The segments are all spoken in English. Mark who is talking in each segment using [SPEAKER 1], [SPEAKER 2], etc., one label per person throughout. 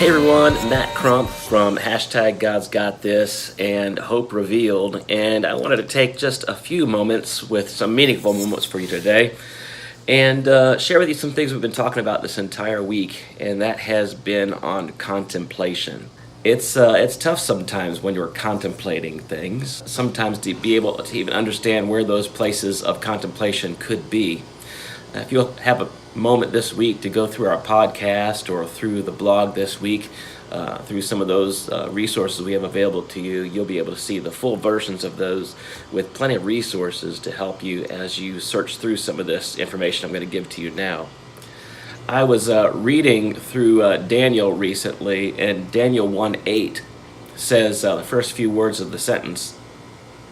[SPEAKER 1] Hey everyone, Matt Crump from hashtag God's Got This and Hope Revealed, and I wanted to take just a few moments with some meaningful moments for you today and share with you some things we've been talking about this entire week, and that has been on contemplation. It's tough sometimes when you're contemplating things, sometimes to be able to even understand where those places of contemplation could be. If you'll have a moment this week to go through our podcast or through the blog this week, through some of those resources we have available to you, you'll be able to see the full versions of those with plenty of resources to help you as you search through some of this information I'm going to give to you now. I was reading through Daniel recently, and Daniel 1:8 says, the first few words of the sentence,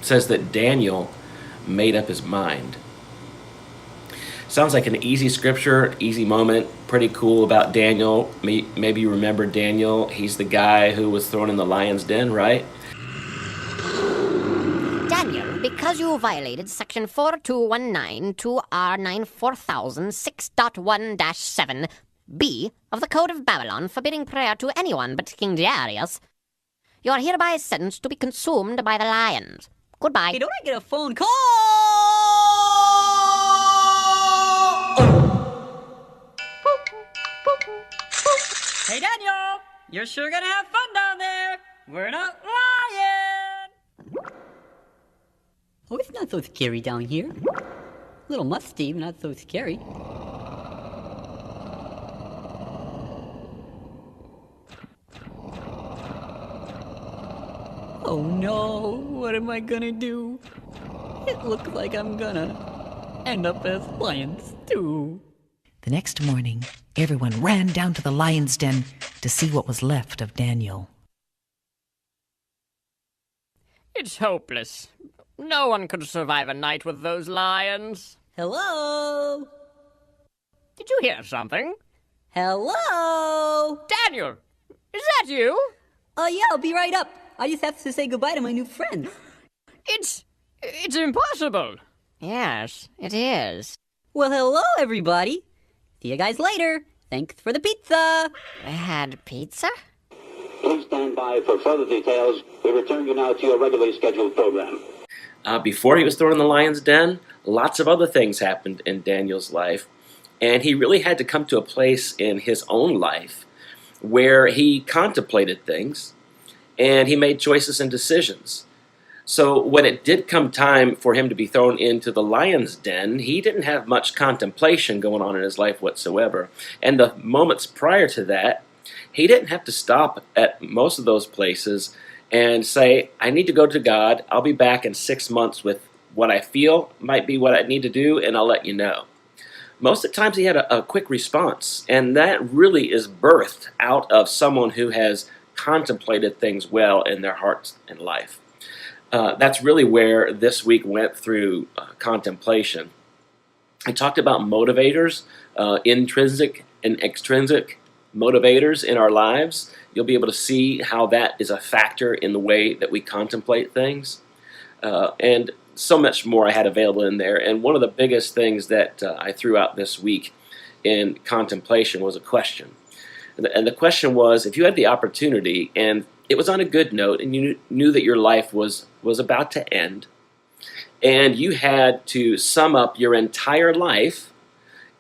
[SPEAKER 1] says that Daniel made up his mind. Sounds like an easy scripture, easy moment, pretty cool about Daniel. Maybe you remember Daniel. He's the guy who was thrown in the lion's den, right?
[SPEAKER 2] Daniel, because you violated Section 4219 2R9 4006.1-7B of the Code of Babylon, forbidding prayer to anyone but King Darius, you are hereby sentenced to be consumed by the lions. Goodbye.
[SPEAKER 3] Hey, don't I get a phone call? Hey, Daniel, you're sure gonna have fun down there. We're not lying. Oh, it's not so scary down here. A little musty, but not so scary. Oh no, what am I gonna do? It looks like I'm gonna end up as lion stew.
[SPEAKER 4] The next morning, everyone ran down to the lion's den to see what was left of Daniel.
[SPEAKER 5] It's hopeless. No one could survive a night with those lions.
[SPEAKER 3] Hello?
[SPEAKER 5] Did you hear something?
[SPEAKER 3] Hello?
[SPEAKER 5] Daniel, is that you?
[SPEAKER 3] Yeah, I'll be right up. I just have to say goodbye to my new friends.
[SPEAKER 5] It's impossible.
[SPEAKER 2] Yes, it is.
[SPEAKER 3] Well, hello, everybody. See you guys later. Thanks for the pizza.
[SPEAKER 2] They had pizza?
[SPEAKER 6] Please stand by for further details. We return you now to your regularly scheduled program.
[SPEAKER 1] Before he was thrown in the lion's den, lots of other things happened in Daniel's life, and he really had to come to a place in his own life where he contemplated things, and he made choices and decisions. So when it did come time for him to be thrown into the lion's den, he didn't have much contemplation going on in his life whatsoever. And the moments prior to that, he didn't have to stop at most of those places and say, I need to go to God. I'll be back in 6 months with what I feel might be what I need to do, and I'll let you know. Most of the times he had a quick response, and that really is birthed out of someone who has contemplated things well in their hearts and life. That's really where this week went through contemplation. I talked about motivators, intrinsic and extrinsic motivators in our lives. You'll be able to see how that is a factor in the way that we contemplate things. And so much more I had available in there. And one of the biggest things that I threw out this week in contemplation was a question. And the question was, if you had the opportunity and it was on a good note and you knew that your life was about to end, and you had to sum up your entire life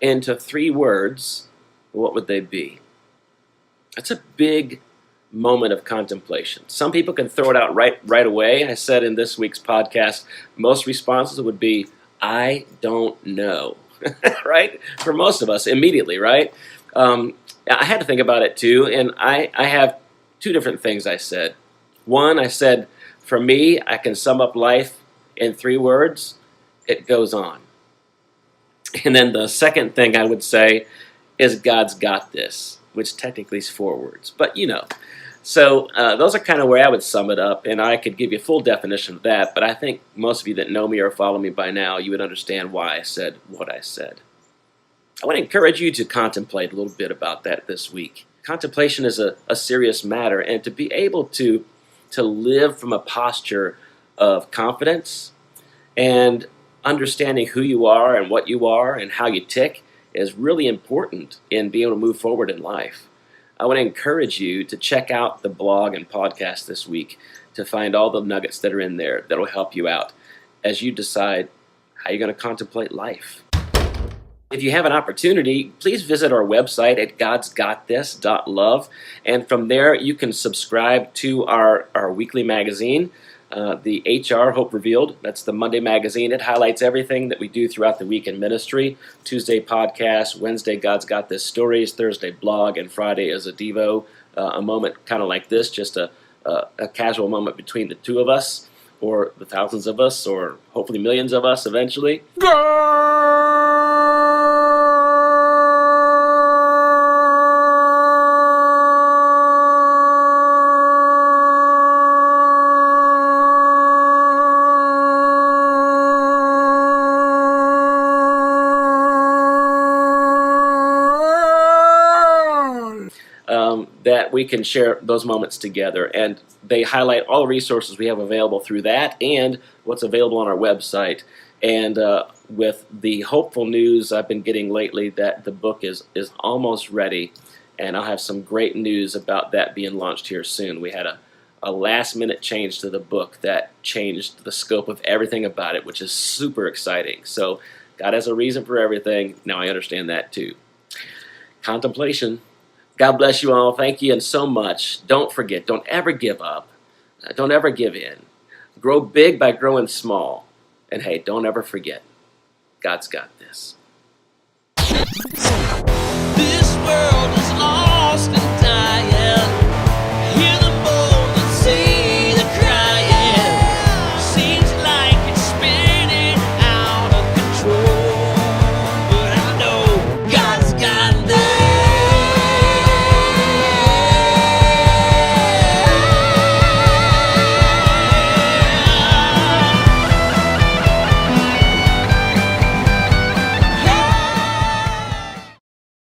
[SPEAKER 1] into 3 words, what would they be? That's a big moment of contemplation. Some people can throw it out right away. I said in this week's podcast, most responses would be, I don't know, right? For most of us, immediately, right? I had to think about it too, and I have 2 different things I said. One, I said, for me, I can sum up life in 3 words, it goes on. And then the second thing I would say is God's got this, which technically is 4 words, but you know. So those are kind of where I would sum it up, and I could give you a full definition of that, but I think most of you that know me or follow me by now, you would understand why I said what I said. I want to encourage you to contemplate a little bit about that this week. Contemplation is a serious matter, and to be able to live from a posture of confidence and understanding who you are and what you are and how you tick is really important in being able to move forward in life. I want to encourage you to check out the blog and podcast this week to find all the nuggets that are in there that will help you out as you decide how you're going to contemplate life. If you have an opportunity, please visit our website at godsgotthis.love, and from there you can subscribe to our weekly magazine, the HR Hope Revealed. That's the Monday magazine. It highlights everything that we do throughout the week in ministry. Tuesday podcast, Wednesday God's Got This Stories, Thursday blog, and Friday is a Devo, a moment kind of like this, just a casual moment between the two of us, or the thousands of us, or hopefully millions of us eventually. That we can share those moments together, and they highlight all the resources we have available through that and what's available on our website. And with the hopeful news I've been getting lately that the book is almost ready, and I'll have some great news about that being launched here soon. We had a last-minute change to the book that changed the scope of everything about it, which is super exciting. So God has a reason for everything. Now I understand that too. Contemplation. God bless you all. Thank you and so much. Don't forget, don't ever give up. Don't ever give in. Grow big by growing small. And hey, don't ever forget, God's got this.